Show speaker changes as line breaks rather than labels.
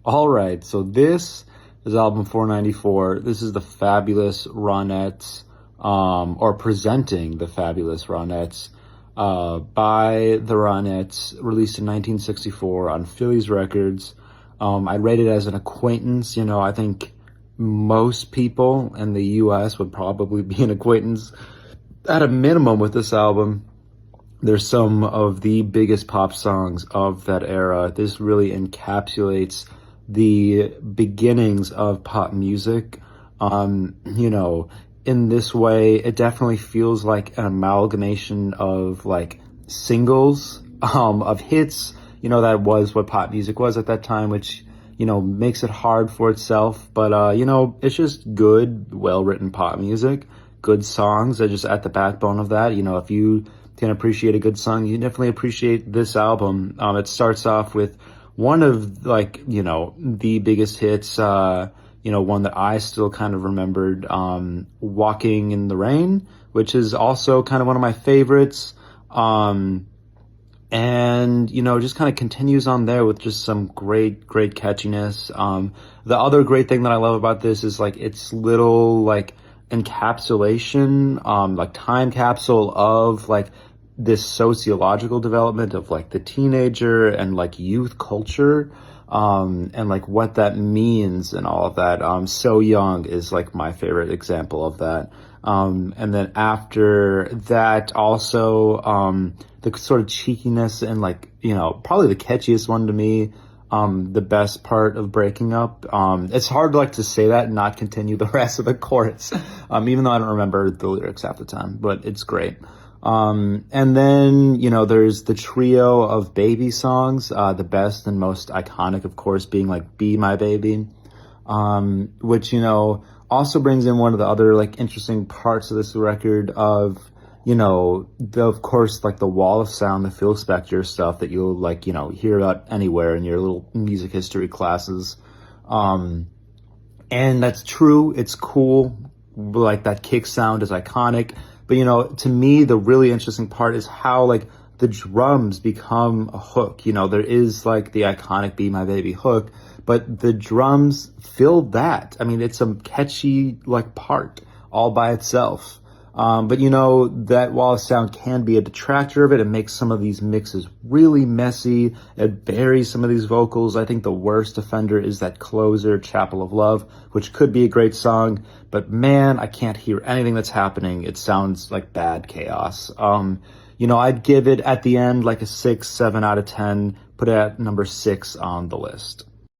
All right, so this is album 494. This is the fabulous Ronettes, or presenting the fabulous Ronettes, by the Ronettes, released in 1964 on Phillies Records. I rate it as an acquaintance. You know, I think most people in the U.S. would probably be an acquaintance at a minimum with this album. There's some of the biggest pop songs of that era. This really encapsulates the beginnings of pop music. You know, in this way, it definitely feels like an amalgamation of like singles, of hits. You know, that was what pop music was at that time, which, you know, makes it hard for itself. But, you know, it's just good, well-written pop music, good songs are just at the backbone of that. You know, if you can appreciate a good song, you definitely appreciate this album. It starts off with one of, like, you know, the biggest hits, you know, one that I still kind of remembered, Walking in the Rain, which is also kind of one of my favorites. And, you know, just kind of continues on there with just some great catchiness. The other great thing that I love about this is like its little like encapsulation, like time capsule of like this sociological development of like the teenager and like youth culture, and like what that means and all of that. So Young is like my favorite example of that. And then after that also, the sort of cheekiness and like, you know, probably the catchiest one to me, the best part of Breaking Up. It's hard like to say that and not continue the rest of the chorus, even though I don't remember the lyrics half the time, but it's great. And then, you know, there's the trio of baby songs, the best and most iconic, of course, being like Be My Baby, which, you know, also brings in one of the other like interesting parts of this record of, you know, of course, like the wall of sound, the Phil Spector stuff that you'll like, you know, hear about anywhere in your little music history classes. And that's true. It's cool. Like that kick sound is iconic. But, you know, to me, the really interesting part is how like the drums become a hook. You know, there is like the iconic Be My Baby hook, but the drums fill that. I mean, it's a catchy like part all by itself. But, you know, that wall of sound can be a detractor of it. It makes some of these mixes really messy. It buries some of these vocals. I think the worst offender is that closer, Chapel of Love, which could be a great song. But, man, I can't hear anything that's happening. It sounds like bad chaos. You know, I'd give it at the end like a 6, 7 out of 10. Put it at number 6 on the list.